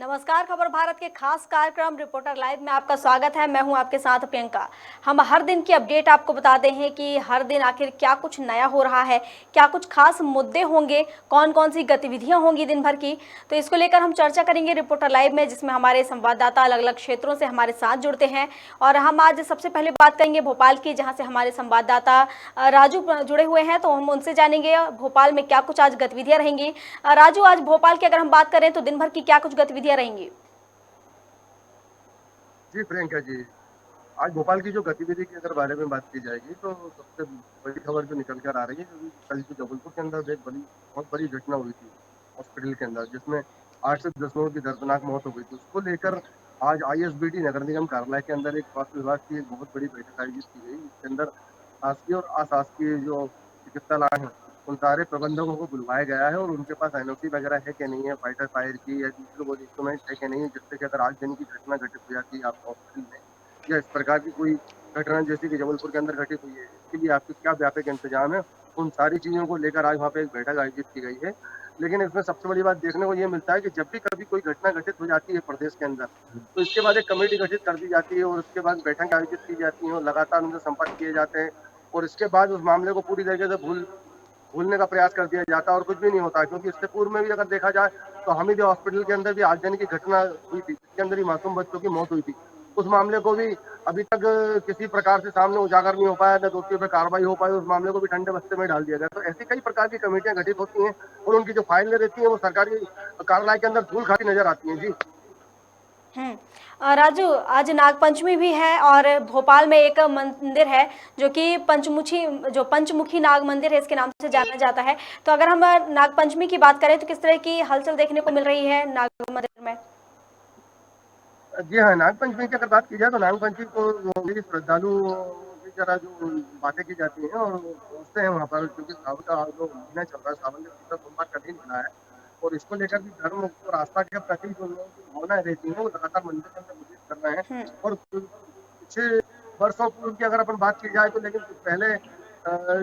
नमस्कार। खबर भारत के खास कार्यक्रम रिपोर्टर लाइव में आपका स्वागत है। मैं हूं आपके साथ प्रियंका। हम हर दिन की अपडेट आपको बताते हैं कि हर दिन आखिर क्या कुछ नया हो रहा है, क्या कुछ खास मुद्दे होंगे, कौन कौन सी गतिविधियां होंगी दिन भर की। तो इसको लेकर हम चर्चा करेंगे रिपोर्टर लाइव में, जिसमें हमारे संवाददाता अलग अलग क्षेत्रों से हमारे साथ जुड़ते हैं। और हम आज सबसे पहले बात करेंगे भोपाल की, जहाँ से हमारे संवाददाता राजू जुड़े हुए हैं। तो हम उनसे जानेंगे भोपाल में क्या कुछ आज गतिविधियां रहेंगी। राजू, आज भोपाल की अगर हम बात करें तो दिन भर की क्या कुछ गतिविधियां रहेंगी? जी प्रियंका जी, आज भोपाल की जो गतिविधि के अगर बारे में बात की जाएगी तो सबसे बड़ी खबर जो निकल कर आ रही है, क्योंकि कल जो जबलपुर के अंदर एक बहुत बड़ी घटना हुई थी हॉस्पिटल के अंदर, जिसमें 8 से 10 लोगों की दर्दनाक मौत हो गई थी। उसको लेकर आज आईएसबीटी नगर निगम कार्यालय के अंदर एक स्वास्थ्य विभाग की एक बहुत बड़ी बैठक आयोजित की गई। इसके अंदर शासकीय और अशासकीय जो चिकित्सालय हैं उन सारे प्रबंधकों को बुलवाया गया है और उनके पास एनओसी वगैरह है कि नहीं है, फाइटर फायर की या दूसरे वो इंस्ट्रूमेंट है कि नहीं है, जिससे कि अगर आगजनी की घटना घटित हो जाती है आपके हॉस्पिटल में या इस प्रकार की कोई घटना जैसे कि जबलपुर के अंदर घटित हुई है, इसके लिए आपके क्या व्यापक इंतजाम है, उन सारी चीजों को लेकर आज वहाँ पे एक बैठक आयोजित की गई है। लेकिन इसमें सबसे बड़ी बात देखने को ये मिलता है कि जब भी कभी कोई घटना घटित हो जाती है प्रदेश के अंदर, तो इसके बाद एक कमेटी गठित कर दी जाती है और उसके बाद बैठक आयोजित की जाती है और लगातार उनसे संपर्क किए जाते हैं और इसके बाद उस मामले को पूरी तरीके से भूलने का प्रयास कर दिया जाता है और कुछ भी नहीं होता है। क्योंकि इससे पूर्व में भी अगर देखा जाए तो हमीद हॉस्पिटल के अंदर भी आगजनी की घटना हुई थी, जिसके अंदर ही मासूम बच्चों की मौत हुई थी। उस मामले को भी अभी तक किसी प्रकार से सामने उजागर नहीं हो पाया, न दोषियों पर कार्रवाई हो पाई, उस मामले को भी ठंडे बस्ते में डाल दिया गया। तो ऐसी कई प्रकार की कमेटियां गठित होती हैं और उनकी जो फाइलें रहती हैं वो सरकारी कार्यालय के अंदर धूल खाती नजर आती हैं। जी राजू, आज नागपंचमी भी है और भोपाल में एक मंदिर है जो कि पंचमुखी नाग मंदिर है, इसके नाम से जाना जाता है। तो अगर हम नागपंचमी की बात करें तो किस तरह की हलचल देखने को मिल रही है नाग मंदिर में? जी हाँ, नागपंचमी की अगर बात की जाए तो नागपंचमी को भी श्रद्धालु की तरह जो बातें की जाती हैं और पहुंचते हैं वहाँ पर, क्योंकि सावन का जो महीना चल रहा है, सावन का दूसरा सोमवार का दिन बना है और इसको लेकर भी धर्म और आस्था के प्रति जो लोगों की भावनाएं रहती हैं वो लगातार मंदिर के अंदर विजिट कर रहे हैं। हम्म। और पिछले वर्षों पूर्व की अगर अपन बात की जाए तो, लेकिन कुछ पहले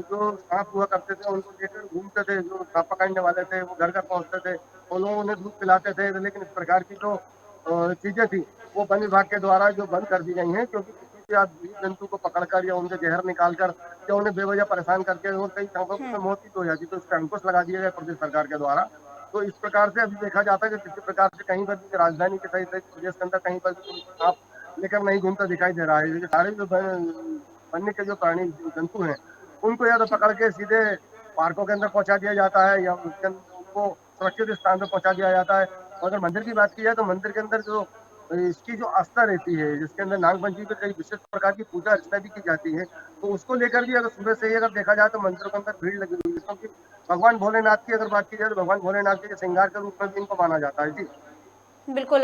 जो सांप हुआ करते थे उनको लेकर घूमते थे, जो सांप पकड़ने वाले थे वो घर घर पहुंचते थे और लोग उन्हें दूध पिलाते थे। लेकिन इस प्रकार की जो चीजें थी वो वन विभाग के द्वारा जो बंद कर दी गई हैं, क्योंकि किसी भी आप जीव जंतु को पकड़कर या उनके जहर निकालकर या उन्हें बेवजह परेशान करके और कई सांपों की तो मौत ही तो हो जाती, तो इस पर अंकुश लगा दिया गया प्रदेश सरकार के द्वारा। तो इस प्रकार से अभी देखा जाता है कि किसी प्रकार से कहीं पर भी राजधानी के सहित प्रदेश के अंदर कहीं पर भी कोई सांप लेकर नहीं घूमता दिखाई दे रहा है। ये सारे जो वन्य के जो प्राणी जंतु हैं उनको या तो पकड़ के सीधे पार्कों के अंदर पहुंचा दिया जाता है या उनको सुरक्षित स्थान पर पहुंचा दिया जाता है। और अगर मंदिर की बात की जाए तो मंदिर के अंदर जो इसकी जो आस्था रहती है, जिसके अंदर नागपंचमी पे कई विशेष प्रकार की पूजा अर्चना भी की जाती है, तो उसको लेकर भी अगर सुबह से ही अगर देखा जाए तो मंदिरों के अंदर भीड़ लगी हुई है। क्योंकि भगवान भोलेनाथ की अगर बात की जाए तो भगवान भोलेनाथ के श्रृंगार के रूप में भी इनको माना जाता है। जी बिल्कुल।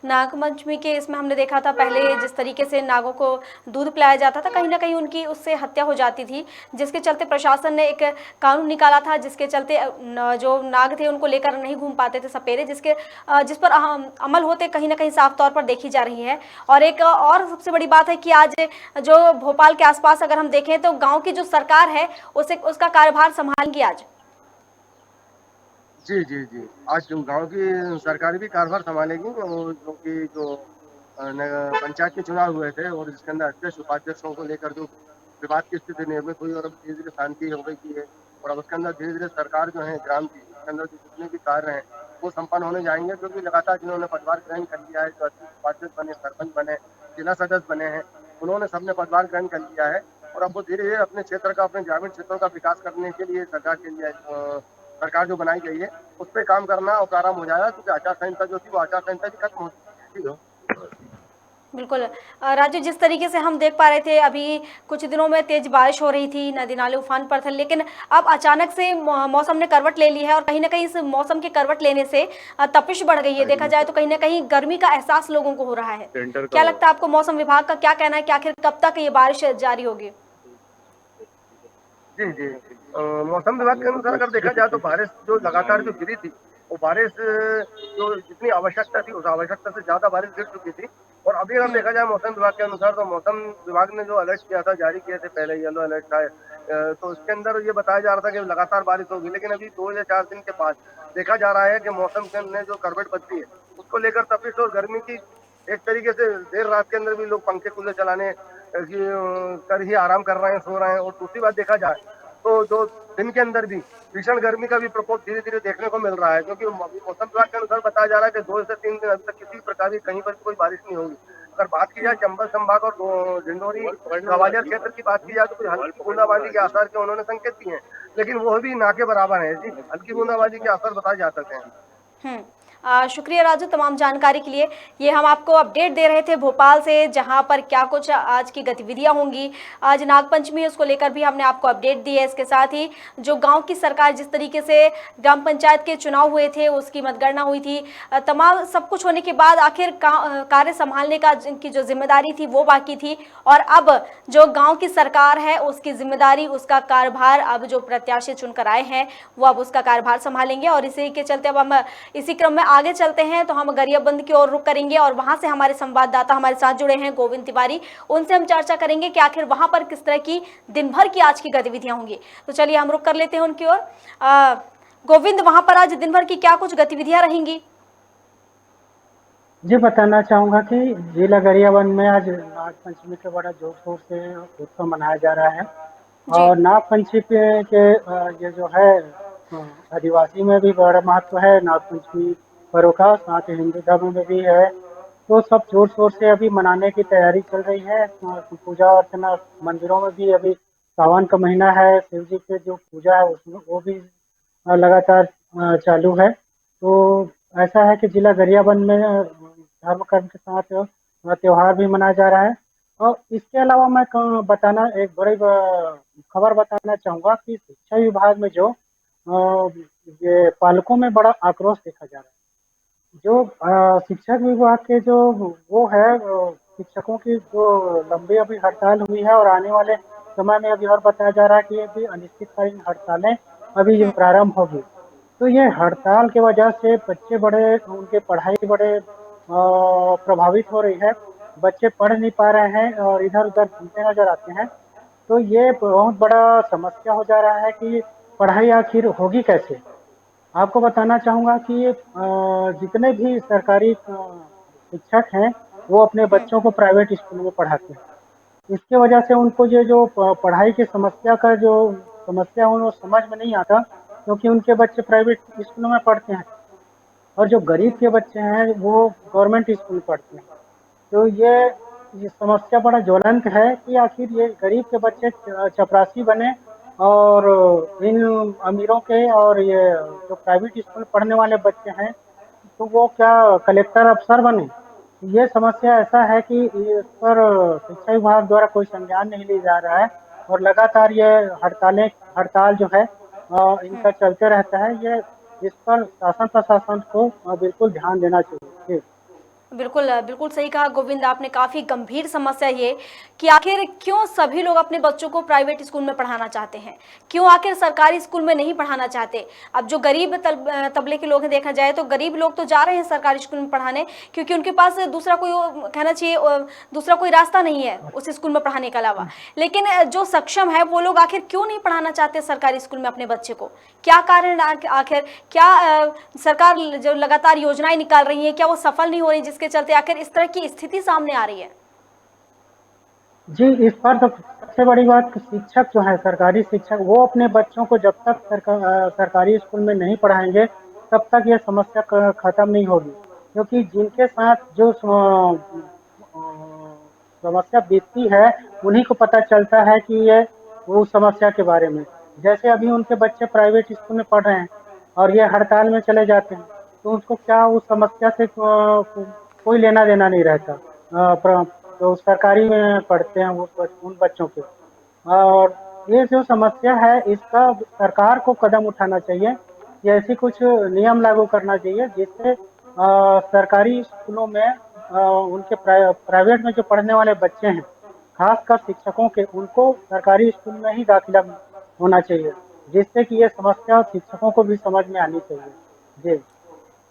नागपंचमी के इसमें हमने देखा था पहले जिस तरीके से नागों को दूध पिलाया जाता था, कहीं ना कहीं उनकी उससे हत्या हो जाती थी, जिसके चलते प्रशासन ने एक कानून निकाला था, जिसके चलते जो नाग थे उनको लेकर नहीं घूम पाते थे सपेरे, जिस पर अमल होते कहीं ना कहीं साफ तौर पर देखी जा रही है। और एक और सबसे बड़ी बात है कि आज जो भोपाल के आसपास अगर हम देखें तो गाँव की जो सरकार है उसे उसका कार्यभार संभालेंगी आज। जी जी जी, आज जो गांव की सरकार भी कार्यभार संभालेगी और जो कि जो पंचायत के चुनाव हुए थे और जिसके अंदर अध्यक्ष उपाध्यक्षों को लेकर जो विवाद की स्थिति निर्मित हुई और अब धीरे धीरे शांति हो गई की है। और अब उसके अंदर धीरे धीरे सरकार जो है ग्राम की, उसके अंदर जो जितने भी कार्य हैं वो संपन्न होने जाएंगे, क्योंकि लगातार जिन्होंने पदभार ग्रहण कर लिया है, जो अध्यक्ष उपाध्यक्ष बने, सरपंच बने, जिला सदस्य बने हैं, उन्होंने सबने पदभार ग्रहण कर लिया है और अब वो धीरे धीरे अपने क्षेत्र का, अपने ग्रामीण क्षेत्रों का विकास करने के लिए सरकार के लिए सरकार जो बनाई गई है उस पर काम करना और प्रारंभ हो जाएगा, क्योंकि आचार संहिता जो थी वो आचार संहिता भी खत्म हो चुकी है। बिल्कुल। राजू, जिस तरीके से हम देख पा रहे थे अभी कुछ दिनों में तेज बारिश हो रही थी, नदी नाले उफान पर थे, लेकिन अब अचानक से मौसम ने करवट ले ली है और कहीं ना कहीं इस मौसम के करवट लेने से तपिश बढ़ गई है। देखा जाए तो कहीं ना कहीं गर्मी का एहसास लोगों को हो रहा है। क्या लगता है आपको, मौसम विभाग का क्या कहना है कि आखिर कब तक ये बारिश जारी होगी? जी जी, मौसम विभाग के अनुसार अगर देखा जाए तो बारिश जो लगातार जो गिरी थी वो बारिश जो जितनी आवश्यकता थी उस आवश्यकता से ज्यादा बारिश गिर चुकी थी। और अभी अगर देखा जाए मौसम विभाग के अनुसार तो मौसम विभाग ने जो अलर्ट किया था, जारी किए थे पहले, येलो अलर्ट था, तो उसके अंदर ये बताया जा रहा था कि लगातार बारिश होगी। लेकिन अभी 2 या 4 दिन के बाद देखा जा रहा है कि मौसम के ने जो करवट बदली है उस उसको लेकर तपिश और गर्मी की एक तरीके से देर रात के अंदर भी लोग पंखे कूलर चलाने कर ही आराम कर रहे हैं, सो रहे हैं। और दूसरी बात देखा जाए तो जो दिन के अंदर भी भीषण गर्मी का भी प्रकोप धीरे धीरे देखने को मिल रहा है, क्योंकि मौसम विभाग के अनुसार बताया जा रहा है कि 2 से 3 दिन अभी तक किसी प्रकार की कहीं पर कोई बारिश नहीं होगी। अगर बात की जाए चंबल संभाग और डिंडोरी ग्वालियर क्षेत्र की बात की जाए तो कुछ हल्की बूंदाबांदी के आसार के उन्होंने संकेत दिए हैं, लेकिन वो भी ना के बराबर है जी। हल्की बूंदाबांदी के आसार बताए जा सकते हैं। शुक्रिया राजू तमाम जानकारी के लिए। ये हम आपको अपडेट दे रहे थे भोपाल से, जहां पर क्या कुछ आज की गतिविधियां होंगी। आज नागपंचमी है, उसको लेकर भी हमने आपको अपडेट दी है। इसके साथ ही जो गांव की सरकार जिस तरीके से ग्राम पंचायत के चुनाव हुए थे, उसकी मतगणना हुई थी, तमाम सब कुछ होने के बाद आखिर कार्य संभालने का की जो जिम्मेदारी थी वो बाकी थी, और अब जो गाँव की सरकार है उसकी जिम्मेदारी, उसका कार्यभार अब जो प्रत्याशी चुनकर आए हैं वो अब उसका कार्यभार संभालेंगे। और इसी के चलते अब हम इसी क्रम में आगे चलते हैं तो हम गरियाबंद की ओर रुख करेंगे और वहां से हमारे संवाददाता हमारे साथ जुड़े हैं गोविंद तिवारी, उनसे हम चर्चा करेंगे कि आखिर वहां पर किस तरह की दिन भर की आज की गतिविधियां होंगी। तो चलिए हम रुख कर लेते हैं उनकी ओर। गोविंद, वहां पर आज दिन भर की क्या कुछ गतिविधियां रहेंगी? जी, बताना चाहूँगा कि जिला गरियाबंद में आज नाग पंचमी के बड़ा जोर शोर से उत्सव मनाया जा रहा है। और नाग पंचमी के ये जो है आदिवासी में भी बड़ा महत्व है नाग पंचमी पर्व का, साथ ही हिंदू धर्म में भी है। तो सब जोर शोर से अभी मनाने की तैयारी चल रही है। पूजा अर्चना मंदिरों में भी अभी सावन का महीना है, शिव जी की जो पूजा है उसमें वो भी लगातार चालू है। तो ऐसा है कि जिला गरियाबंद में धर्म कर्म के साथ त्योहार भी मनाया जा रहा है। और इसके अलावा मैं एक बड़ी खबर बताना चाहूँगा कि शिक्षा विभाग में जो ये पालकों में बड़ा आक्रोश देखा जा रहा है। जो शिक्षक विभाग के जो वो है शिक्षकों की जो लंबी अभी हड़ताल हुई है और आने वाले समय में अभी और बताया जा रहा है कि अभी अनिश्चितकालीन हड़तालें अभी जो प्रारंभ होगी। तो ये हड़ताल की वजह से बच्चे बड़े उनके पढ़ाई बड़े प्रभावित हो रही है। बच्चे पढ़ नहीं पा रहे हैं और इधर उधर घूमते नजर आते हैं। तो ये बहुत बड़ा समस्या हो जा रहा है कि पढ़ाई आखिर होगी कैसे। आपको बताना चाहूँगा कि जितने भी सरकारी शिक्षक हैं वो अपने बच्चों को प्राइवेट स्कूल में पढ़ाते हैं। इसके वजह से उनको ये जो पढ़ाई की समस्या का जो समस्या है वो समझ में नहीं आता, क्योंकि उनके बच्चे प्राइवेट स्कूलों में पढ़ते हैं और जो गरीब के बच्चे हैं वो गवर्नमेंट स्कूल में पढ़ते हैं। तो ये समस्या बड़ा ज्वलंत है कि आखिर ये गरीब के बच्चे चपरासी बने और इन अमीरों के और ये जो प्राइवेट स्कूल पढ़ने वाले बच्चे हैं तो वो क्या कलेक्टर अफसर बने। ये समस्या ऐसा है कि इस पर शिक्षा विभाग द्वारा कोई संज्ञान नहीं लिया जा रहा है और लगातार ये हड़ताल जो है इनका चलते रहता है। ये इस पर शासन प्रशासन को बिल्कुल ध्यान देना चाहिए। बिल्कुल बिल्कुल सही कहा गोविंद आपने। काफ़ी गंभीर समस्या ये कि आखिर क्यों सभी लोग अपने बच्चों को प्राइवेट स्कूल में पढ़ाना चाहते हैं, क्यों आखिर सरकारी स्कूल में नहीं पढ़ाना चाहते। अब जो गरीब तबले के लोग हैं, देखा जाए तो गरीब लोग तो जा रहे हैं सरकारी स्कूल में पढ़ाने, क्योंकि उनके पास दूसरा कोई कहना चाहिए दूसरा कोई रास्ता नहीं है उस स्कूल में पढ़ाने के अलावा। लेकिन जो सक्षम है वो लोग आखिर क्यों नहीं पढ़ाना चाहते सरकारी स्कूल में अपने बच्चे को? क्या कारण आखिर, क्या सरकार जो लगातार योजनाएं निकाल रही है क्या वो सफल नहीं हो रही, जिसके चलते आखिर इस तरह की स्थिति सामने आ रही है? जी, इस पर तो सबसे बड़ी बात शिक्षक जो है सरकारी शिक्षक वो अपने बच्चों को जब तक सरकारी स्कूल में नहीं पढ़ाएंगे तब तक ये समस्या खत्म नहीं होगी। क्योंकि जिनके साथ जो समस्या बीतती है उन्हीं को पता चलता है कि ये वो समस्या के बारे में। जैसे अभी उनके बच्चे प्राइवेट स्कूल में पढ़ रहे हैं और ये हड़ताल में चले जाते हैं तो उसको क्या उस समस्या से कोई लेना देना नहीं रहता। तो सरकारी में पढ़ते हैं उन बच्चों के। और ये जो समस्या है इसका सरकार को कदम उठाना चाहिए कि ऐसी कुछ नियम लागू करना चाहिए जिससे सरकारी स्कूलों में उनके प्राइवेट में जो पढ़ने वाले बच्चे हैं खासकर शिक्षकों के उनको सरकारी स्कूल में ही दाखिला होना चाहिए, जिससे कि ये समस्या शिक्षकों को भी समझ में आनी चाहिए। जी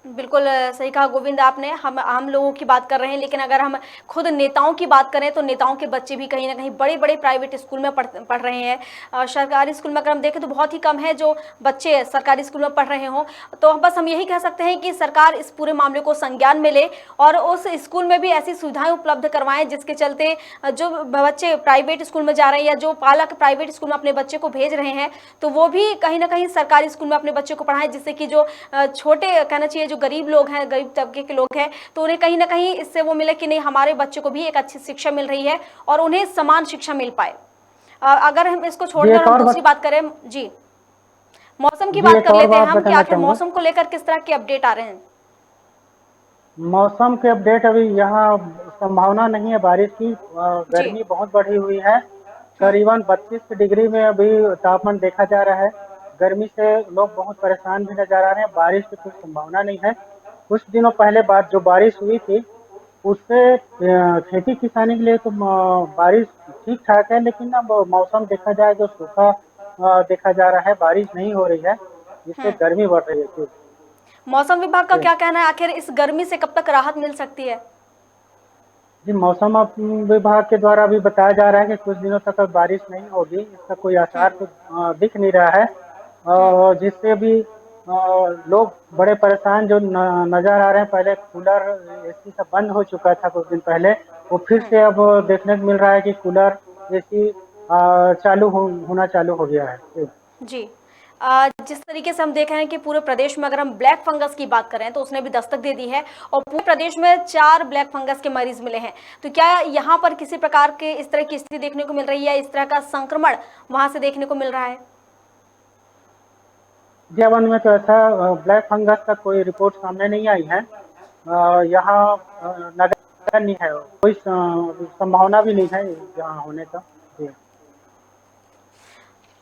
बिल्कुल सही कहा गोविंद आपने। हम आम लोगों की बात कर रहे हैं, लेकिन अगर हम खुद नेताओं की बात करें तो नेताओं के बच्चे भी कहीं ना कहीं बड़े बड़े प्राइवेट स्कूल में पढ़ रहे हैं। सरकारी स्कूल में अगर हम देखें तो बहुत ही कम है जो बच्चे सरकारी स्कूल में पढ़ रहे हों। तो बस हम यही कह सकते हैं कि सरकार इस पूरे मामले को संज्ञान में ले और उस स्कूल में भी ऐसी सुविधाएं उपलब्ध करवाएं जिसके चलते जो बच्चे प्राइवेट स्कूल में जा रहे हैं या जो पालक प्राइवेट स्कूल में अपने बच्चे को भेज रहे हैं तो वो भी कहीं ना कहीं सरकारी स्कूल में अपने बच्चे को पढ़ाएं, जिससे कि जो छोटे कहना चाहिए जो गरीब लोग हैं, गरीब तबके के लोग हैं, तो उन्हें कहीं ना कहीं इससे वो मिले कि नहीं हमारे बच्चे को भी एक अच्छी शिक्षा मिल रही है और उन्हें समान शिक्षा मिल पाए। अगर हम इसको जी छोड़कर एक हम और दूसरी बात करें, जी मौसम की जी बात एक कर और लेते हैं बात हम कि बताना आखिर चाहूँगा। मौसम को लेकर किस तरह के अपडेट आ रहे हैं। मौसम के अपडेट अभी यहाँ संभावना नहीं है बारिश की। जी। गर्मी बहुत बढ़ी हुई है। हम्म। करीबन 32 डिग्री में अभी तापमान देखा जा रहा है। गर्मी से लोग बहुत परेशान भी नजर आ रहे हैं। बारिश की कोई संभावना नहीं है। कुछ दिनों पहले बाद जो बारिश हुई थी उससे खेती किसानी के लिए तो बारिश ठीक ठाक है, लेकिन अब मौसम देखा जाए तो सूखा देखा जा रहा है, बारिश नहीं हो रही है, जिससे हम्म। गर्मी बढ़ रही है। जी मौसम विभाग का जी क्या कहना है, आखिर इस गर्मी से कब तक राहत मिल सकती है। जी, मौसम विभाग के द्वारा अभी बताया जा रहा है कि कुछ दिनों तक अब बारिश नहीं होगी, इसका कोई हम्म। आसार तो दिख नहीं रहा है। हम्म। और जिससे भी लोग बड़े परेशान जो नजर आ रहे हैं। पहले कूलर एसी सब बंद हो चुका था कुछ दिन पहले, वो फिर हम्म। से अब देखने को मिल रहा है कि कूलर एसी होना चालू हो गया है। जी जी। जिस तरीके से हम देख रहे हैं कि पूरे प्रदेश में अगर हम ब्लैक फंगस की बात करें तो उसने भी दस्तक दे दी है और पूरे प्रदेश में 4 ब्लैक फंगस के मरीज मिले हैं। तो क्या यहाँ पर किसी प्रकार के इस तरह की स्थिति देखने को मिल रही है, इस तरह का संक्रमण वहां से देखने को मिल रहा है। जीवन में तो ऐसा ब्लैक फंगस का कोई रिपोर्ट सामने नहीं आई है। यहाँ नगर नहीं है, कोई संभावना भी नहीं है यहाँ होने का। जी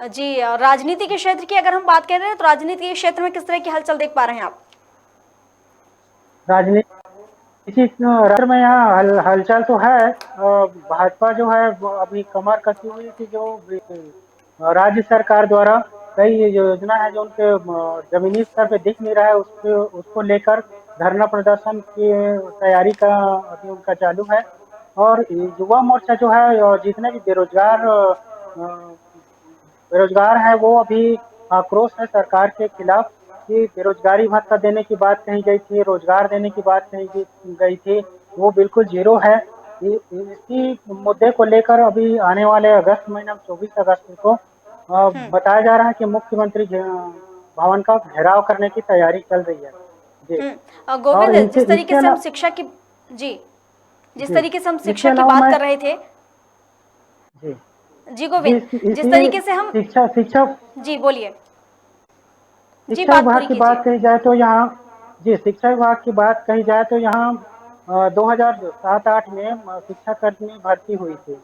जी, राजनीति के क्षेत्र की अगर हम बात कर रहे हैं तो राजनीति के क्षेत्र में किस तरह की हलचल देख पा रहे हैं आप। राजनीति राज्य में यहाँ हलचल तो है। भाजपा जो है वो अभी कमर कसी हुई थी, जो राज्य सरकार द्वारा कई योजना है जो उनके जमीनी स्तर पे दिख नहीं रहा है, उसको लेकर धरना प्रदर्शन की तैयारी का अभी उनका चालू है। और युवा मोर्चा जो है और जितने भी बेरोजगार है वो अभी आक्रोश है सरकार के खिलाफ कि बेरोजगारी भत्ता देने की बात कही गई थी, रोजगार देने की बात कही गई थी, वो बिल्कुल जीरो है। इसी मुद्दे को लेकर अभी आने वाले अगस्त महीने में 24 अगस्त को बताया जा रहा है कि मुख्यमंत्री भवन का घेराव करने की तैयारी चल रही है। जी और गोविंद, इनसे जिस तरीके इसके से हम अलावा शिक्षा की जी जिस जी तरीके से हम इसके शिक्षा की अलावा बात मैं कर रहे थे, जी जी जी गोविंद, जिस इसी तरीके से हम शिक्षा शिक्षा जी बोलिए, जी शिक्षा बात विभाग पूरी की कीजिए। बात कही जाए तो यहाँ जी शिक्षा विभाग की बात कही जाए तो यहाँ 2007-8 में शिक्षाकर्मी भर्ती हुई थी।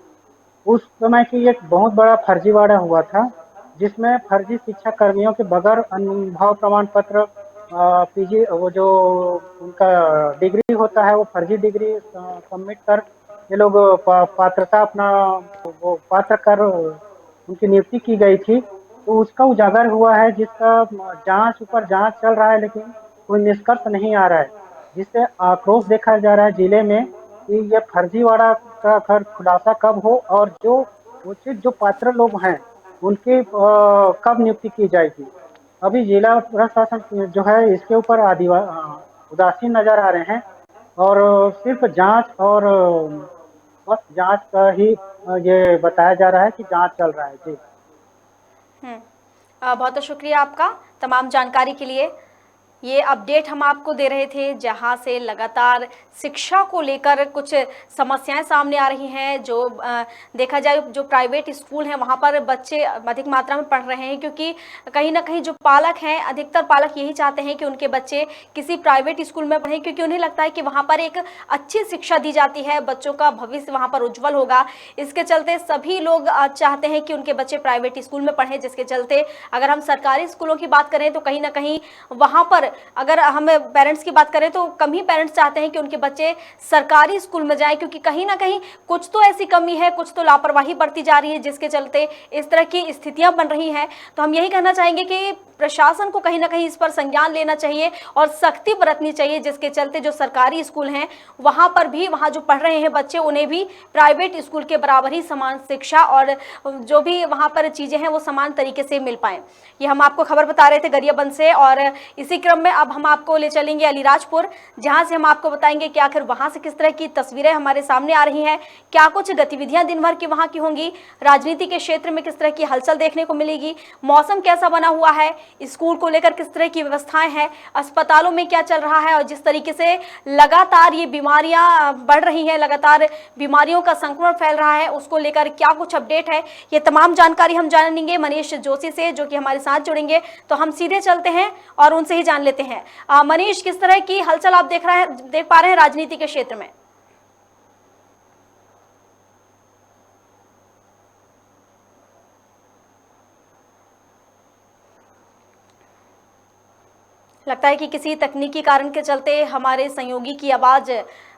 उस समय की एक बहुत बड़ा फर्जीवाड़ा हुआ था, जिसमें फर्जी शिक्षा कर्मियों के बगैर अनुभव प्रमाण पत्र पीजी वो जो उनका डिग्री होता है वो फर्जी डिग्री सबमिट कर ये लोग पात्रता अपना वो पात्र कर उनकी नियुक्ति की गई थी। तो उसका उजागर हुआ है, जिसका जांच ऊपर जांच चल रहा है, लेकिन कोई निष्कर्ष नहीं आ रहा है, जिससे आक्रोश देखा जा रहा है जिले में कि ये फर्जीवाड़ा का खुलासा कब हो और जो उचित जो पात्र लोग हैं उनकी कब नियुक्ति की जाएगी। अभी जिला प्रशासन जो है इसके ऊपर उदासीन नजर आ रहे हैं और सिर्फ जांच और बस जांच का ही ये बताया जा रहा है कि जांच चल रहा है। जी बहुत बहुत शुक्रिया आपका तमाम जानकारी के लिए। ये अपडेट हम आपको दे रहे थे जहां से लगातार शिक्षा को लेकर कुछ समस्याएं सामने आ रही हैं। जो देखा जाए जो प्राइवेट स्कूल हैं वहां पर बच्चे अधिक मात्रा में पढ़ रहे हैं, क्योंकि कहीं ना कहीं जो पालक हैं अधिकतर पालक यही चाहते हैं कि उनके बच्चे किसी प्राइवेट स्कूल में पढ़ें, क्योंकि उन्हें लगता है कि वहां पर एक अच्छी शिक्षा दी जाती है, बच्चों का भविष्य वहां पर उज्जवल होगा। इसके चलते सभी लोग चाहते हैं कि उनके बच्चे प्राइवेट स्कूल में पढ़ें, जिसके चलते अगर हम सरकारी स्कूलों की बात करें तो कहीं ना कहीं वहां पर अगर हम पेरेंट्स की बात करें तो कम ही पेरेंट्स चाहते हैं कि उनके बच्चे सरकारी स्कूल में जाएं, क्योंकि कहीं ना कहीं कुछ तो ऐसी कमी है, कुछ तो लापरवाही बरती जा रही है, जिसके चलते इस तरह की स्थितियां बन रही हैं। तो हम यही कहना चाहेंगे कि प्रशासन को कहीं ना कहीं इस पर संज्ञान लेना चाहिए और सख्ती बरतनी चाहिए, जिसके चलते जो सरकारी स्कूल हैं वहां पर भी, वहां जो पढ़ रहे हैं बच्चे, उन्हें भी प्राइवेट स्कूल के बराबर ही समान शिक्षा और जो भी वहां पर चीजें हैं वो समान तरीके से मिल पाए। ये हम आपको खबर बता रहे थे गरियाबंद से, और इसी क्रम में अब हम आपको ले चलेंगे अलीराजपुर, जहां से हम आपको बताएंगे कि आखिर वहां से किस तरह की तस्वीरें हमारे सामने आ रही हैं, क्या कुछ गतिविधियां दिन भर की वहां की होंगी, राजनीति के क्षेत्र में किस तरह की हलचल देखने को मिलेगी, मौसम कैसा बना हुआ है, स्कूल को लेकर किस तरह की व्यवस्थाएं हैं, अस्पतालों में क्या चल रहा है, और जिस तरीके से लगातार ये बीमारियां बढ़ रही हैं, लगातार बीमारियों का संक्रमण फैल रहा है, उसको लेकर क्या कुछ अपडेट है, ये तमाम जानकारी हम जानेंगे मनीष जोशी से, जो कि हमारे साथ जुड़ेंगे। तो हम सीधे चलते हैं और उनसे ही जान लेते हैं। मनीष, किस तरह की हलचल आप देख पा रहे हैं राजनीति के क्षेत्र में? लगता है कि किसी तकनीकी कारण के चलते हमारे सहयोगी की आवाज़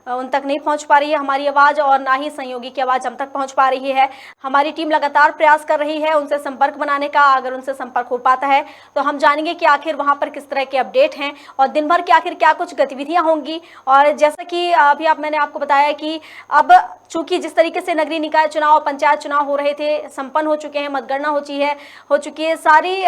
उन तक नहीं पहुंच पा रही है, हमारी आवाज़, और ना ही सहयोगी की आवाज़ हम तक पहुंच पा रही है। हमारी टीम लगातार प्रयास कर रही है उनसे संपर्क बनाने का। अगर उनसे संपर्क हो पाता है तो हम जानेंगे कि आखिर वहां पर किस तरह के अपडेट हैं और दिन भर की आखिर क्या कुछ गतिविधियां होंगी। और जैसा कि अभी मैंने आपको बताया कि अब चूंकि जिस तरीके से नगरीय निकाय चुनाव, पंचायत चुनाव हो रहे थे, संपन्न हो चुके हैं, मतगणना हो चुकी है, सारी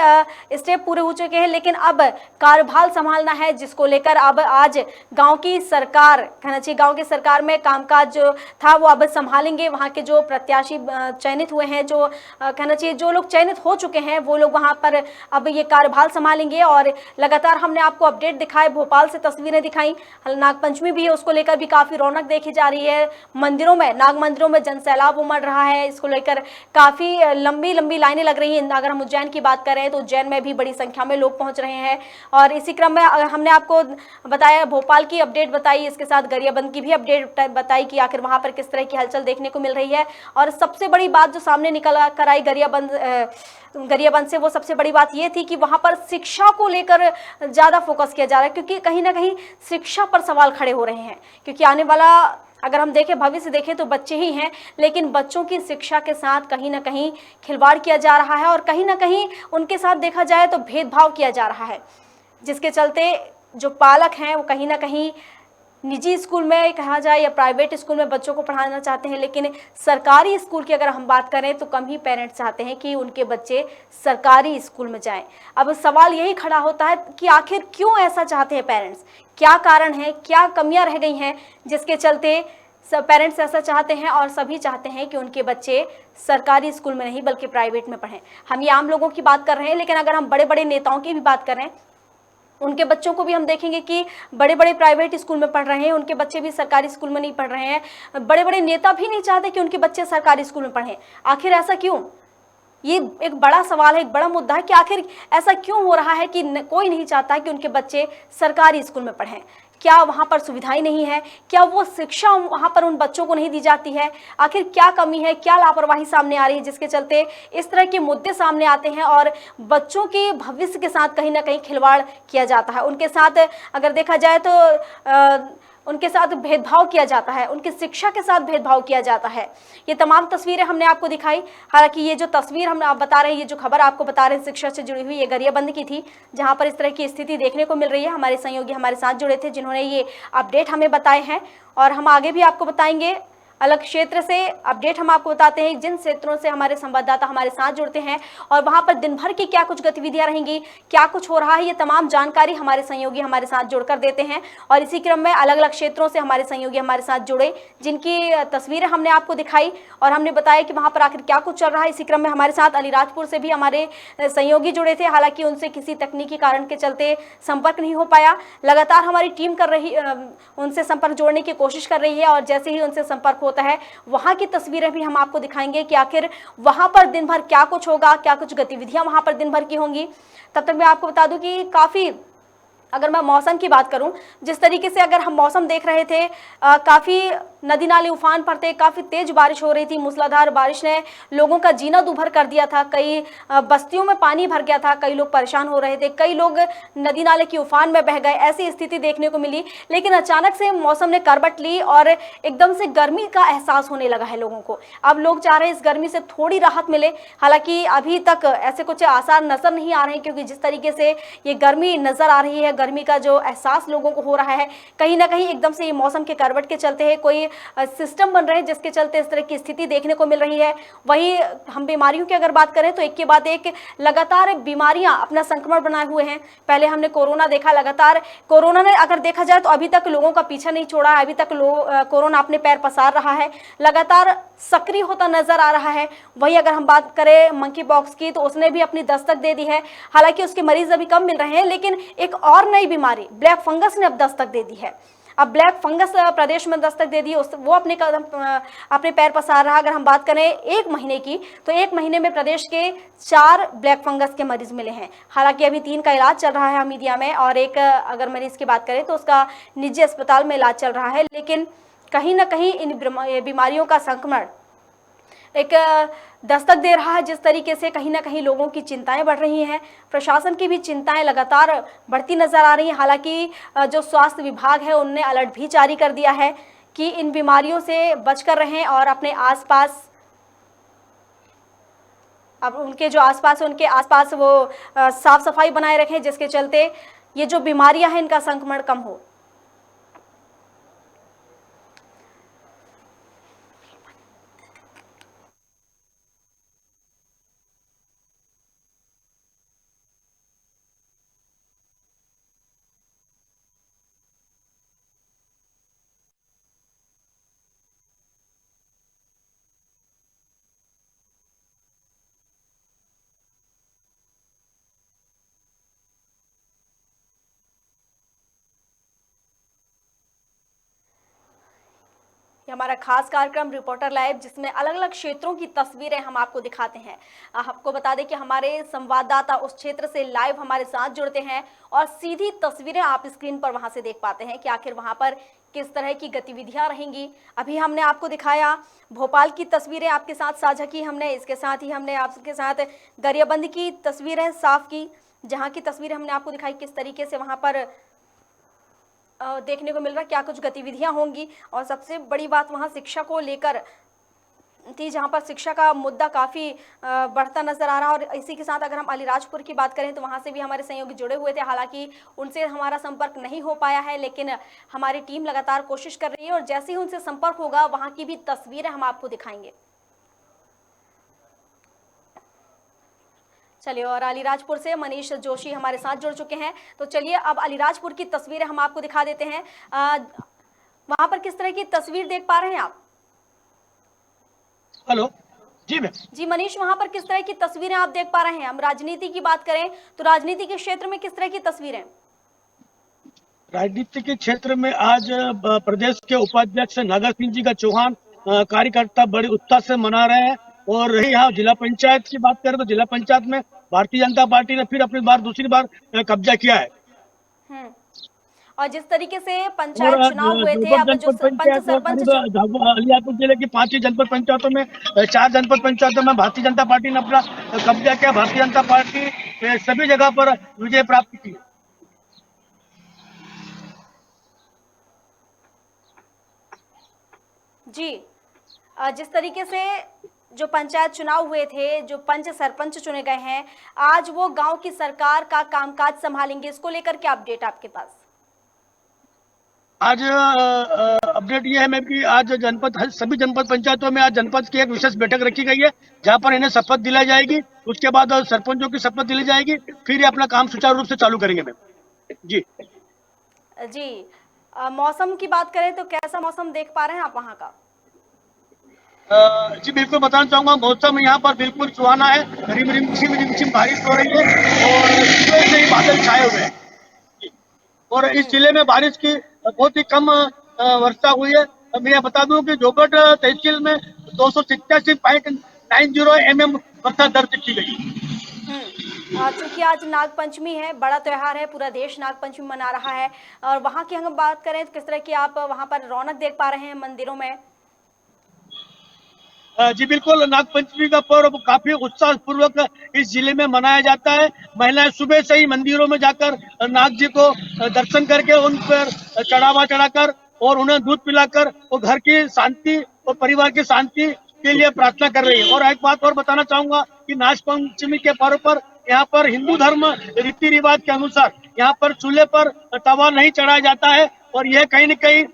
स्टेप पूरे हो चुके हैं, लेकिन अब कार्यभार संभालना है, जिसको लेकर अब आज गांव की सरकार, कहना चाहिए गांव की सरकार में कामकाज जो था वो अब संभालेंगे। वहां के जो प्रत्याशी चयनित हुए हैं, जो कहना चाहिए जो लोग चयनित हो चुके हैं, वो लोग वहां पर अब ये कार्यभार संभालेंगे। और लगातार हमने आपको अपडेट दिखाए, भोपाल से तस्वीरें दिखाई, नागपंचमी भी है, उसको लेकर भी काफी रौनक देखी जा रही है। मंदिरों में, नाग मंदिरों में जन सैलाब उमड़ रहा है, इसको लेकर काफी लंबी लंबी लाइनें लग रही हैं। अगर हम उज्जैन की बात करें तो उज्जैन में भी बड़ी संख्या में लोग पहुंच रहे हैं। और इसी क्रम में हमने आपको बताया, भोपाल की अपडेट बताई, इसके साथ गरियाबंद की भी अपडेट बताई कि आखिर वहां पर किस तरह की हलचल देखने को मिल रही है। और सबसे बड़ी बात जो सामने निकल कर आई गरियाबंद से, वो सबसे बड़ी बात ये थी कि वहां पर शिक्षा को लेकर ज्यादा फोकस किया जा रहा है, क्योंकि कहीं ना कहीं शिक्षा पर सवाल खड़े हो रहे हैं। क्योंकि आने वाला, अगर हम देखें, भविष्य देखें तो बच्चे ही हैं, लेकिन बच्चों की शिक्षा के साथ कहीं ना कहीं खिलवाड़ किया जा रहा है और कहीं ना कहीं उनके साथ देखा जाए तो भेदभाव किया जा रहा है, जिसके चलते जो पालक हैं वो कहीं ना कहीं निजी स्कूल में कहा जाए या प्राइवेट स्कूल में बच्चों को पढ़ाना चाहते हैं, लेकिन सरकारी स्कूल की अगर हम बात करें तो कम ही पेरेंट्स चाहते हैं कि उनके बच्चे सरकारी स्कूल में जाएं। अब सवाल यही खड़ा होता है कि आखिर क्यों ऐसा चाहते हैं पेरेंट्स, क्या कारण है, क्या कमियां रह गई हैं जिसके चलते सब पेरेंट्स ऐसा चाहते हैं। और सभी चाहते हैं कि उनके बच्चे सरकारी स्कूल में नहीं बल्कि प्राइवेट में पढ़ें। हम ये आम लोगों की बात कर रहे हैं, लेकिन अगर हम बड़े बड़े नेताओं की भी बात करें, उनके बच्चों को भी हम देखेंगे कि बड़े बड़े प्राइवेट स्कूल में पढ़ रहे हैं, उनके बच्चे भी सरकारी स्कूल में नहीं पढ़ रहे हैं। बड़े बड़े नेता भी नहीं चाहते कि उनके बच्चे सरकारी स्कूल में पढ़ें। आखिर ऐसा क्यों? ये एक बड़ा सवाल है, एक बड़ा मुद्दा है कि आखिर ऐसा क्यों हो रहा है कि कोई नहीं चाहता कि उनके बच्चे सरकारी स्कूल में पढ़ें। क्या वहाँ पर सुविधाएं नहीं है? क्या वो शिक्षा वहाँ पर उन बच्चों को नहीं दी जाती है? आखिर क्या कमी है, क्या लापरवाही सामने आ रही है जिसके चलते इस तरह के मुद्दे सामने आते हैं और बच्चों के भविष्य के साथ कहीं ना कहीं खिलवाड़ किया जाता है, उनके साथ अगर देखा जाए तो उनके साथ भेदभाव किया जाता है, उनकी शिक्षा के साथ भेदभाव किया जाता है। ये तमाम तस्वीरें हमने आपको दिखाई। हालांकि ये जो तस्वीर हम आप बता रहे हैं, ये जो खबर आपको बता रहे हैं शिक्षा से जुड़ी हुई, ये गरियाबंद की थी, जहां पर इस तरह की स्थिति देखने को मिल रही है। हमारे सहयोगी हमारे साथ जुड़े थे जिन्होंने ये अपडेट हमें बताए हैं, और हम आगे भी आपको बताएंगे। अलग क्षेत्र से अपडेट हम आपको बताते हैं, जिन क्षेत्रों से हमारे संवाददाता हमारे साथ जुड़ते हैं और वहां पर दिन भर की क्या कुछ गतिविधियां रहेंगी, क्या कुछ हो रहा है, ये तमाम जानकारी हमारे सहयोगी हमारे साथ जुड़कर देते हैं। और इसी क्रम में अलग अलग क्षेत्रों से हमारे सहयोगी हमारे साथ जुड़े, जिनकी तस्वीरें हमने आपको दिखाई और हमने बताया कि वहां पर आखिर क्या कुछ चल रहा है। इसी क्रम में हमारे साथ अलीराजपुर से भी हमारे सहयोगी जुड़े थे, हालांकि उनसे किसी तकनीकी कारण के चलते संपर्क नहीं हो पाया। लगातार हमारी टीम उनसे संपर्क जोड़ने की कोशिश कर रही है, और जैसे ही उनसे संपर्क होता है वहां की तस्वीरें भी हम आपको दिखाएंगे कि आखिर वहां पर दिन भर क्या कुछ होगा, क्या कुछ गतिविधियां वहां पर दिन भर की होंगी। तब तक मैं आपको बता दूं कि काफी अगर मैं मौसम की बात करूं, जिस तरीके से अगर हम मौसम देख रहे थे, काफ़ी नदी नाले उफान पर थे, काफ़ी तेज बारिश हो रही थी, मूसलाधार बारिश ने लोगों का जीना दूभर कर दिया था। कई बस्तियों में पानी भर गया था, कई लोग परेशान हो रहे थे, कई लोग नदी नाले की उफान में बह गए, ऐसी स्थिति देखने को मिली। लेकिन अचानक से मौसम ने करवट ली और एकदम से गर्मी का एहसास होने लगा है लोगों को। अब लोग चाह रहे हैं इस गर्मी से थोड़ी राहत मिले, हालांकि अभी तक ऐसे कुछ आसार नजर नहीं आ रहे हैं, क्योंकि जिस तरीके से ये गर्मी नजर आ रही है, गर्मी का जो एहसास लोगों को हो रहा है, कहीं ना कहीं एकदम से ये मौसम के करवट के चलते है कोई सिस्टम बन रहे हैं जिसके चलते इस तरह की स्थिति देखने को मिल रही है। वहीं हम बीमारियों की अगर बात करें तो एक के बाद एक लगातार बीमारियां अपना संक्रमण बनाए हुए हैं। पहले हमने कोरोना देखा, लगातार कोरोना ने अगर देखा जाए तो अभी तक लोगों का पीछा नहीं छोड़ा है, अभी तक कोरोना अपने पैर पसार रहा है, लगातार सक्रिय होता नजर आ रहा है। वहीं अगर हम बात करें मंकी पॉक्स की तो उसने भी अपनी दस्तक दे दी है, हालांकि उसके मरीज अभी कम मिल रहे हैं, लेकिन एक और नई बीमारी ब्लैक फंगस ने अब दस्तक दे दी है। अब ब्लैक फंगस प्रदेश में दस्तक दे दी, वो अपने पैर पसार रहा। अगर हम बात करें एक महीने की तो एक महीने में प्रदेश के 4 ब्लैक फंगस के मरीज मिले हैं। हालांकि अभी 3 का इलाज चल रहा है हमीदिया में, और एक अगर मरीज की बात करें तो उसका निजी अस्पताल में इलाज चल रहा है। लेकिन कहीं ना कहीं इन बीमारियों का संक्रमण एक दस्तक दे रहा है, जिस तरीके से कहीं ना कहीं लोगों की चिंताएं बढ़ रही हैं, प्रशासन की भी चिंताएं लगातार बढ़ती नजर आ रही हैं। हालांकि जो स्वास्थ्य विभाग है उनने अलर्ट भी जारी कर दिया है कि इन बीमारियों से बचकर रहें और अपने आसपास, अब उनके जो आसपास है उनके आसपास वो साफ सफाई बनाए रखें, जिसके चलते ये जो बीमारियां हैं इनका संक्रमण कम हो। ये हमारा खास कार्यक्रम रिपोर्टर लाइव, जिसमें अलग अलग क्षेत्रों की तस्वीरें हम आपको दिखाते हैं। आपको बता दें कि हमारे संवाददाता उस क्षेत्र से लाइव हमारे साथ जुड़ते हैं और सीधी तस्वीरें आप स्क्रीन पर वहां से देख पाते हैं कि आखिर वहां पर किस तरह की गतिविधियां रहेंगी। अभी हमने आपको दिखाया भोपाल की तस्वीरें, आपके साथ साझा की हमने, इसके साथ ही हमने आपके साथ गरियाबंद की तस्वीरें साफ की, जहाँ की तस्वीरें हमने आपको दिखाई किस तरीके से वहां पर देखने को मिल रहा है, क्या कुछ गतिविधियां होंगी। और सबसे बड़ी बात वहां शिक्षा को लेकर थी, जहां पर शिक्षा का मुद्दा काफ़ी बढ़ता नजर आ रहा है। और इसी के साथ अगर हम अलीराजपुर की बात करें तो वहां से भी हमारे सहयोगी जुड़े हुए थे, हालांकि उनसे हमारा संपर्क नहीं हो पाया है, लेकिन हमारी टीम लगातार कोशिश कर रही है और जैसे ही उनसे संपर्क होगा वहां की भी तस्वीरें हम आपको दिखाएंगे। चलिए, और अलीराजपुर से मनीष जोशी हमारे साथ जुड़ चुके हैं, तो चलिए अब अलीराजपुर की तस्वीरें हम आपको दिखा देते हैं। वहां पर किस तरह की तस्वीर देख पा रहे हैं आप? हेलो जी मैम। जी मनीष, वहां पर किस तरह की तस्वीरें आप देख पा रहे हैं? हम राजनीति की बात करें तो राजनीति के क्षेत्र में किस तरह की तस्वीरें? राजनीति के क्षेत्र में आज प्रदेश के उपाध्यक्ष नागर सिंह जी का चौहान कार्यकर्ता बड़े उत्साह से मना रहे हैं। और रही यहाँ जिला पंचायत की बात करें तो जिला पंचायत में भारतीय जनता पार्टी ने फिर अपनी दूसरी बार कब्जा किया है। और जिस तरीके से पंचायत चुनाव हुए थे, अब जो अलीराजपुर जिले की 5 जनपद पंचायतों में 4 जनपद पंचायतों में भारतीय जनता पार्टी ने अपना कब्जा किया। भारतीय जनता पार्टी सभी जगह पर विजय प्राप्त की। जी, जिस तरीके से जो पंचायत चुनाव हुए थे, जो पंच सरपंच चुने गए हैं, आज वो गांव की सरकार का कामकाज संभालेंगे, इसको लेकर क्या अपडेट आपके पास? आज अपडेट ये है मैम कि आज सभी जनपद पंचायतों में आज जनपद की एक विशेष बैठक रखी गई है, जहां पर इन्हें शपथ दिलाई जाएगी। उसके बाद सरपंचों की शपथ दिलाई जाएगी, फिर ये अपना काम सुचारू रूप से चालू करेंगे मैम। जी जी, मौसम की बात करें तो कैसा मौसम देख पा रहे हैं आप वहाँ का? जी बिल्कुल बताना चाहूंगा, मौसम यहाँ पर बिल्कुल सुहाना है। रिम रिम झिम बारिश हो रही है और सुबह से ही बादल छाए हुए हैं। और इस जिले में बारिश की बहुत ही कम वर्षा हुई है। मैं बता दूं कि जोगढ़ तहसील में 287.90 mm वर्षा दर्ज की गई। चूंकि आज नाग पंचमी है, बड़ा त्योहार है, पूरा देश नाग पंचमी मना रहा है, और वहाँ की हम बात करें तो किस तरह की आप वहाँ पर रौनक देख पा रहे हैं मंदिरों में? जी बिल्कुल, नाग पंचमी का पर्व काफी उत्साह पूर्वक इस जिले में मनाया जाता है। महिलाएं सुबह से ही मंदिरों में जाकर नाग जी को दर्शन करके उन पर चढ़ावा चढ़ाकर और उन्हें दूध पिलाकर और घर की शांति और परिवार की शांति के लिए प्रार्थना कर रही है। और एक बात और बताना चाहूंगा कि नाग पंचमी के पर्व पर यहाँ पर हिंदू धर्म रीति रिवाज के अनुसार यहाँ पर चूल्हे पर तवा नहीं चढ़ाया जाता है, और यह कहीं न कहीं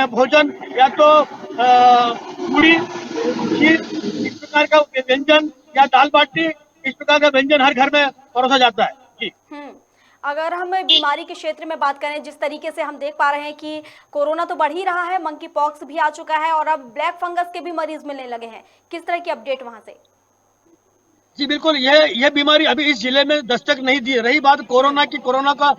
भोजन या तो पूरी खीर इस प्रकार का व्यंजन या दाल बाटी इस प्रकार का व्यंजन हर घर में परोसा जाता है। जी अगर हम बीमारी के क्षेत्र में बात करें, जिस तरीके से हम देख पा रहे हैं कि कोरोना तो बढ़ ही रहा है, मंकी पॉक्स भी आ चुका है और अब ब्लैक फंगस के भी मरीज मिलने लगे हैं, किस तरह की अपडेट वहां से? जी बिल्कुल, यह बीमारी अभी इस जिले में दस्तक नहीं दी। रही बात कोरोना की, कोरोना का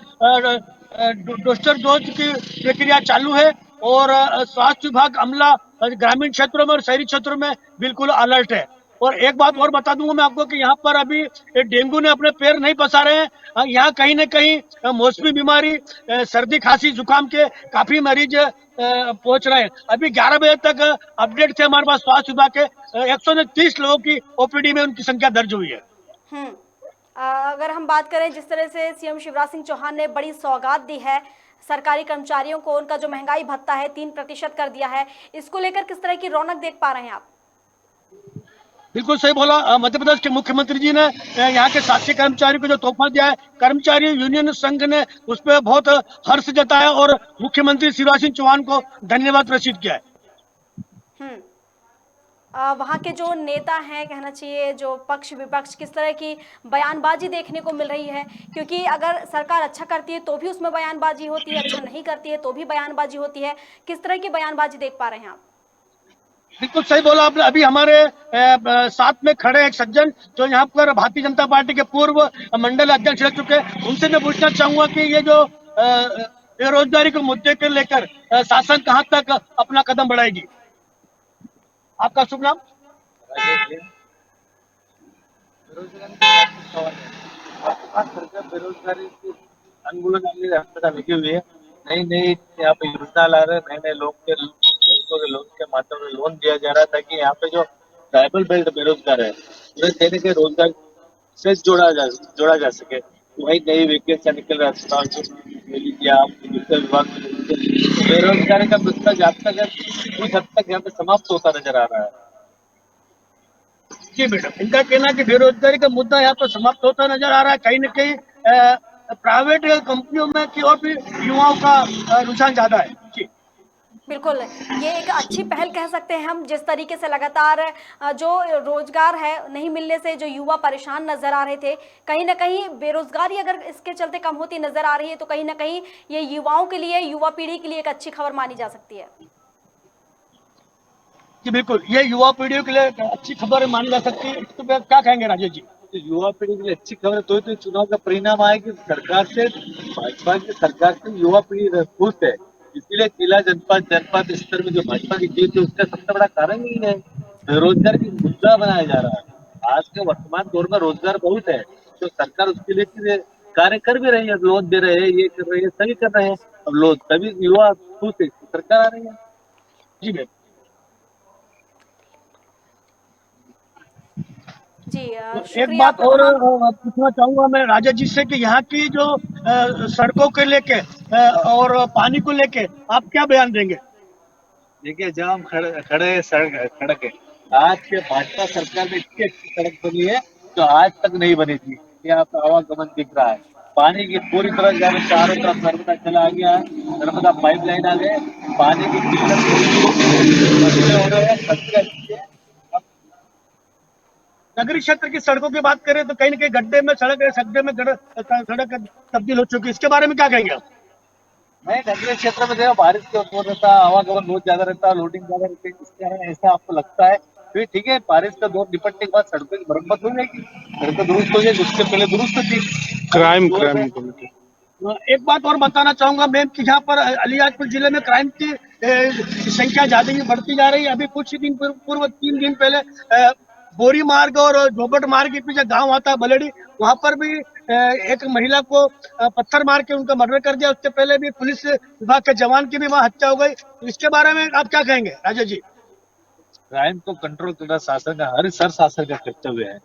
बूस्टर डोज की प्रक्रिया चालू है और स्वास्थ्य विभाग अमला ग्रामीण क्षेत्रों में और शहरी क्षेत्रों में बिल्कुल अलर्ट है। और एक बात और बता दूंगा मैं आपको कि यहाँ पर अभी डेंगू ने अपने पैर नहीं पसारे हैं। यहाँ कहीं न कहीं मौसमी बीमारी, सर्दी खांसी जुकाम के काफी मरीज पहुंच रहे हैं। अभी 11 बजे तक अपडेट थे हमारे पास स्वास्थ्य विभाग के, 130 लोगों की ओपीडी में उनकी संख्या दर्ज हुई है। अगर हम बात करें, जिस तरह से सीएम शिवराज सिंह चौहान ने बड़ी सौगात दी है सरकारी कर्मचारियों को, उनका जो महंगाई भत्ता है 3% कर दिया है, इसको लेकर किस तरह की रौनक देख पा रहे हैं आप? बिल्कुल सही बोला। मध्य प्रदेश के मुख्यमंत्री जी ने यहाँ के साथी कर्मचारियों को जो तोहफा दिया है, कर्मचारी यूनियन संघ ने उस पर बहुत हर्ष जताया और मुख्यमंत्री शिवराज सिंह चौहान को धन्यवाद प्रेषित किया है। वहाँ के जो नेता हैं, कहना चाहिए जो पक्ष विपक्ष, किस तरह की बयानबाजी देखने को मिल रही है? क्योंकि अगर सरकार अच्छा करती है तो भी उसमें बयानबाजी होती है, अच्छा नहीं करती है तो भी बयानबाजी होती है, किस तरह की बयानबाजी देख पा रहे हैं आप? बिल्कुल सही बोला आपने। अभी हमारे साथ में खड़े एक सज्जन जो यहाँ पर भारतीय जनता पार्टी के पूर्व मंडल अध्यक्ष रह चुके हैं, उनसे मैं पूछना चाहूंगा कि ये जो बेरोजगारी के मुद्दे को लेकर शासन कहाँ तक अपना कदम बढ़ाएगी? आपका शुभ नाम? बेरोजगारी की अनुकूलन के लिए रास्ता लगी हुई है। नई नई यहाँ पे योजना ला रहे हैं, नए नए लोगों के लोन के माध्यम में लोन दिया जा रहा है ताकि यहाँ पे जो ट्राइबल बेल्ट बेरोजगार है उन्हें देने के रोजगार से जोड़ा जा सके। वही नई वैकेंसी निकल रहा है। आप वित्त विभाग बेरोजगारी का मुद्दा जब तक कुछ हद तक यहाँ पे समाप्त होता नजर आ रहा है। जी मैडम, इनका कहना है कि बेरोजगारी का मुद्दा यहाँ पर समाप्त होता नजर आ रहा है। कहीं न कहीं प्राइवेट कंपनियों में की और भी युवाओं का रुझान ज्यादा है। जी बिल्कुल, ये एक अच्छी पहल कह सकते हैं हम, जिस तरीके से लगातार जो रोजगार है नहीं मिलने से जो युवा परेशान नजर आ रहे थे, कहीं ना कहीं बेरोजगारी अगर इसके चलते कम होती नजर आ रही है तो कहीं ना कहीं ये युवाओं के लिए, युवा पीढ़ी के लिए एक अच्छी खबर मानी जा सकती है। जी बिल्कुल, ये युवा पीढ़ी के लिए अच्छी खबर मानी जा सकती है। तो क्या कहेंगे राजेश जी? तो युवा पीढ़ी के लिए अच्छी खबर है, तो चुनाव का परिणाम आए कि सरकार से, भाजपा की सरकार से युवा पीढ़ी खुश है। इसीलिए जिला जनपद स्तर में जो भाजपा की जीत है उसका सबसे बड़ा कारण ही है बेरोजगार की मुद्दा बनाया जा रहा है। आज के वर्तमान दौर में रोजगार बहुत है, तो सरकार उसके लिए कार्य कर भी रही है, लोन दे रहे हैं, ये कर रहे हैं, सभी कर रहे हैं। अब लोग सभी युवा खुश है, सरकार आ रही है। जी मैम। जी एक बात और पूछना चाहूंगा मैं राजा जी से कि यहाँ की जो सड़कों के लेके और पानी को लेके आप क्या बयान देंगे? देखिए, जहाँ हम खड़े सड़क है, आज के भाजपा सरकार में इतनी अच्छी सड़क बनी है जो आज तक नहीं बनी थी। यहाँ पे आवागमन दिख रहा है, पानी की पूरी तरह जहाँ चारों तरफ नर्मदा चला आ गया है, नर्मदा पाइपलाइन आ गए, पानी की दिक्कत हो रहे हैं। नगरीय क्षेत्र की सड़कों की बात करें तो कहीं न कहीं गड्ढे में सड़क तब्दील हो चुकी है, इसके बारे में क्या कहेंगे आप? नहीं, नगरीय क्षेत्र में देखो बारिश के दौर रहता है, आवागमन बहुत ज्यादा रहता है, लोडिंग ज्यादा रहती है, इसके कारण ऐसा आपको लगता है। फिर ठीक है, बारिश का दौर निपटने के बाद सड़कों की मरम्मत हो जाएगी, सड़कें दुरुस्त हो जाएगी, उसके पहले दुरुस्त थी। क्राइम एक बात और बताना चाहूंगा मैम कि यहाँ पर अलीराजपुर जिले में क्राइम की संख्या ज्यादा ही बढ़ती जा रही है। अभी कुछ ही दिन पूर्व 3 दिन पहले बोरी मार्ग और जोबट मार्ग के पीछे गांव आता है बलेडी, वहां पर भी एक महिला को पत्थर मार के उनका मर्डर कर दिया। उससे पहले भी पुलिस विभाग के जवान की भी वहां हत्या हो गई। तो इसके बारे में आप क्या कहेंगे राजा जी? क्राइम को कंट्रोल करना शासन का हर शासन का कर्तव्य है।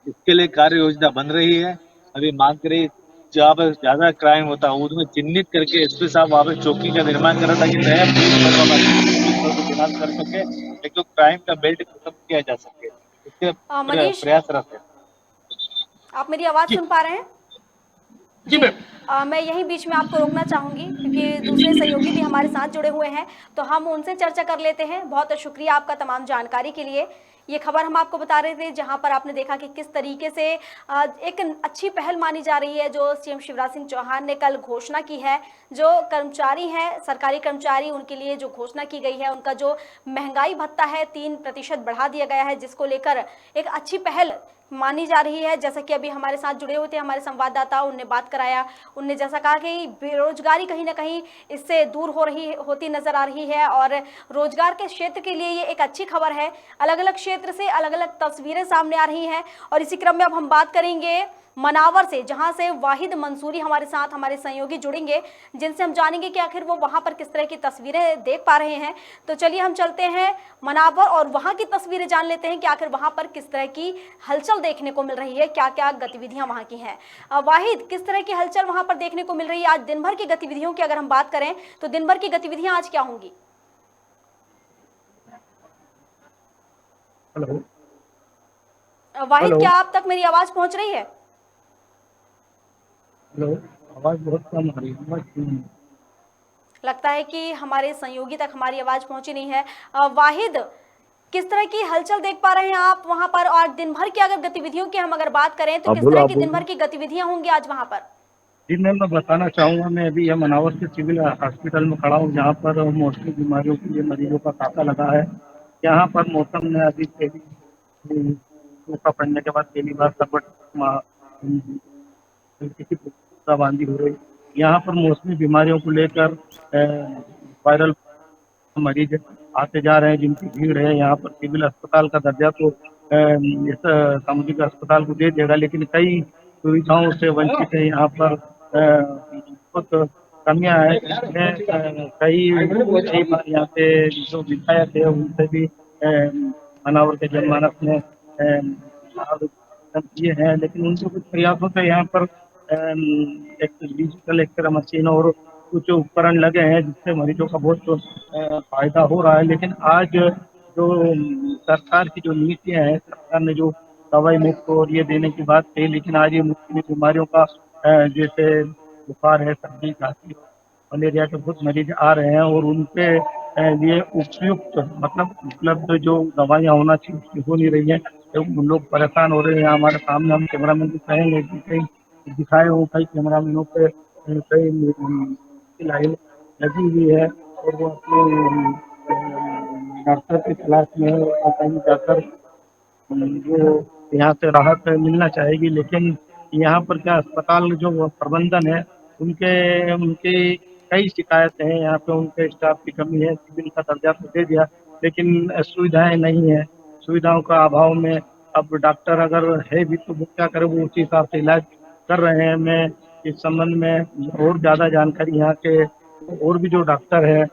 इसके लिए कार्य योजना बन रही है। अभी मांग करी जहाँ पर ज्यादा क्राइम होता है उसमें चिन्हित करके एसपी साहब वहाँ पे चौकी का निर्माण करा ताकि नया पुलिस बल तैनात कर सके, एक तो क्राइम का बेल्ट खत्म किया जा सके। इसके मनीष, प्रयासरत है। आप मेरी आवाज सुन पा रहे हैं? जी मैम। मैं यहीं बीच में आपको रोकना चाहूंगी क्योंकि दूसरे सहयोगी भी हमारे साथ जुड़े हुए हैं, तो हम उनसे चर्चा कर लेते हैं। बहुत शुक्रिया आपका तमाम जानकारी के लिए। ये खबर हम आपको बता रहे थे जहां पर आपने देखा कि किस तरीके से एक अच्छी पहल मानी जा रही है जो सीएम शिवराज सिंह चौहान ने कल घोषणा की है। जो कर्मचारी हैं, सरकारी कर्मचारी, उनके लिए जो घोषणा की गई है, उनका जो महंगाई भत्ता है 3% बढ़ा दिया गया है, जिसको लेकर एक अच्छी पहल मानी जा रही है। जैसा कि अभी हमारे साथ जुड़े हुए थे हमारे संवाददाता, उनने बात कराया। उनने जैसा कहा कि बेरोजगारी कहीं ना कहीं इससे दूर होती नजर आ रही है और रोजगार के क्षेत्र के लिए ये एक अच्छी खबर है। अलग अलग क्षेत्र से अलग अलग तस्वीरें सामने आ रही हैं और इसी क्रम में अब हम बात करेंगे मनावर से, जहां से वाहिद मंसूरी हमारे साथ हमारे सहयोगी जुड़ेंगे, जिनसे हम जानेंगे कि आखिर वो वहां पर किस तरह की तस्वीरें देख पा रहे हैं। तो चलिए हम चलते हैं मनावर और वहां की तस्वीरें जान लेते हैं कि आखिर वहां पर किस तरह की हलचल देखने को मिल रही है, क्या क्या गतिविधियां वहां की हैं। वाहिद, किस तरह की हलचल वहां पर देखने को मिल रही है? आज दिन भर की गतिविधियों की अगर हम बात करें तो दिन भर की गतिविधियां आज क्या होंगी? हेलो वाहिद, हेलो क्या आप तक मेरी आवाज पहुंच रही है? हेलो, आवाज़ बहुत कम आ रही है। लगता है कि हमारे सहयोगी तक हमारी आवाज पहुंची नहीं है। वाहिद, किस तरह की हलचल देख पा रहे हैं आप वहां पर? और दिन भर की अगर गतिविधियों की हम अगर बात करें तो आप किस बोलो तरह आप की दिन बोलो। भर की गतिविधियां होंगी आज वहां पर? जी मैम, मैं बताना चाहूँगा, मैं अभी यह मनावर के सिविल हॉस्पिटल में खड़ा हूँ जहाँ पर मोस्टली बीमारियों के लिए मरीजों का तांता लगा है। यहाँ पर मौसम ने अभी पहली सूखा पड़ने के बाद पहली बार करवट हल्की सी बूंदाबांदी हो रही। यहाँ पर मौसमी बीमारियों को लेकर वायरल मरीज आते जा रहे हैं जिनकी भीड़ है। यहाँ पर सिविल अस्पताल का दर्जा तो इस सामुदायिक अस्पताल को दे देगा, लेकिन कई सुविधाओं से वंचित है। यहाँ पर बहुत कमियां हैं जिसमें कई बार यहाँ पे जो विधायक है उनसे भी मनावर के जनमानस में आवेदन किए हैं, लेकिन उनके कुछ प्रयासों से यहाँ पर एक डिजिटल एक्सरे मशीन और कुछ उपकरण लगे हैं जिससे मरीजों का बहुत फायदा हो रहा है। लेकिन आज जो सरकार की जो नीतियां हैं, सरकार ने जो दवाई मुफ्त और ये देने की बात कही, लेकिन आज ये मुख्य बीमारियों का जैसे बुखार है, सर्दी, खांसी, मलेरिया के बहुत मरीज आ रहे हैं और उनके लिए उपयुक्त मतलब उपलब्ध जो दवाइयाँ होना चाहिए उसकी हो नहीं रही है, तो लोग परेशान हो रहे हैं। हमारे सामने हम कैमरामैन को कहेंगे कि कई दिखाए हो, कई कैमरामैनों पे कई लाइन लगी हुई है और वो अपने डॉक्टर की तलाश में है और कहीं जाकर जो यहाँ से राहत मिलना चाहेगी। लेकिन यहाँ पर क्या अस्पताल जो प्रबंधन है उनके उनकी कई शिकायतें हैं। यहाँ पे उनके स्टाफ की कमी है। सिविल का दर्जा तो दे दिया लेकिन सुविधाएं नहीं है। सुविधाओं का अभाव में अब डॉक्टर अगर है भी तो वो क्या करे, वो उसी हिसाब से इलाज कर रहे हैं। मैं इस संबंध में और ज़्यादा जानकारी यहाँ के और भी जो डॉक्टर है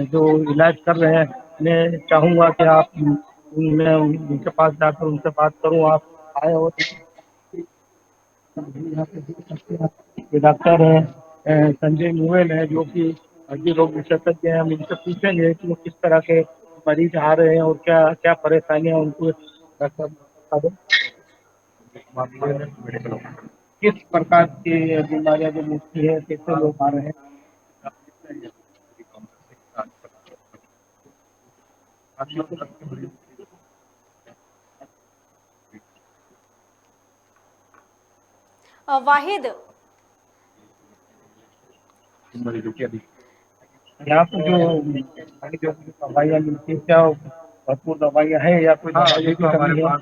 जो इलाज कर रहे हैं, मैं चाहूँगा कि आप मैं उनके पास जाकर उनसे बात करूँ। आप आए और यहाँ पे देख सकते हैं ये डॉक्टर है संजय मुवेल है जो कि हड्डी रोग विशेषज्ञ हैं। हम इनसे पूछेंगे कि वो किस तरह के मरीज आ रहे हैं और क्या क्या परेशानियां उनको डॉक्टर बता दो। किस प्रकार की बीमारियां जो मुख्य है, कैसे लोग आ रहे हैं? वाहिद, यहाँ पे जो दवाइयाँ मिलती है क्या भरपूर दवाइयाँ हैं या कोई दवाइयों की कमी है?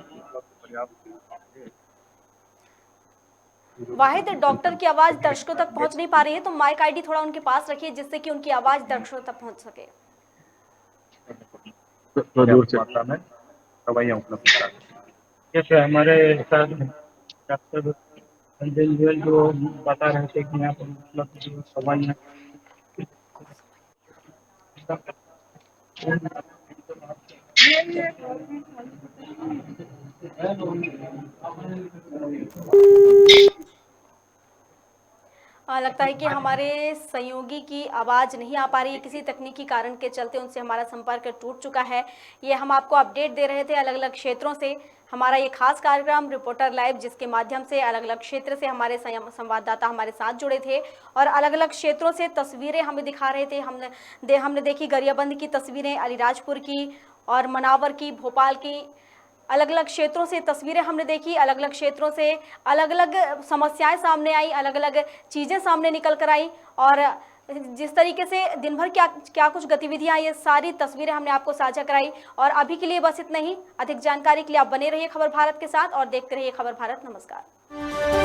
वाहिद, डॉक्टर की आवाज दर्शकों तक पहुंच नहीं पा रही है, तो माइक आईडी थोड़ा उनके पास रखिए जिससे कि उनकी आवाज दर्शकों तक पहुंच सके। तो दूर से मात्रा में दवाइयाँ उपलब्ध करा जैसे हमारे साथ डॉक्टर संजय गोयल जो बता रहे थे कि यहाँ पर मतलब जो सवाल लगता है कि हमारे सहयोगी की आवाज़ नहीं आ पा रही है, किसी तकनीकी कारण के चलते उनसे हमारा संपर्क टूट चुका है। ये हम आपको अपडेट दे रहे थे अलग अलग क्षेत्रों से, हमारा ये खास कार्यक्रम रिपोर्टर लाइव, जिसके माध्यम से अलग अलग क्षेत्र से हमारे संवाददाता हमारे साथ जुड़े थे और अलग अलग क्षेत्रों से तस्वीरें हमें दिखा रहे थे। हमने देखी गरियाबंद की तस्वीरें, अलीराजपुर की और मनावर की, भोपाल की, अलग अलग क्षेत्रों से तस्वीरें हमने देखी। अलग अलग क्षेत्रों से अलग अलग समस्याएं सामने आई, अलग अलग चीज़ें सामने निकल कर आई और जिस तरीके से दिन भर क्या क्या कुछ गतिविधियां, ये सारी तस्वीरें हमने आपको साझा कराई। और अभी के लिए बस इतना ही। अधिक जानकारी के लिए आप बने रहिए खबर भारत के साथ और देखते रहिए खबर भारत। नमस्कार।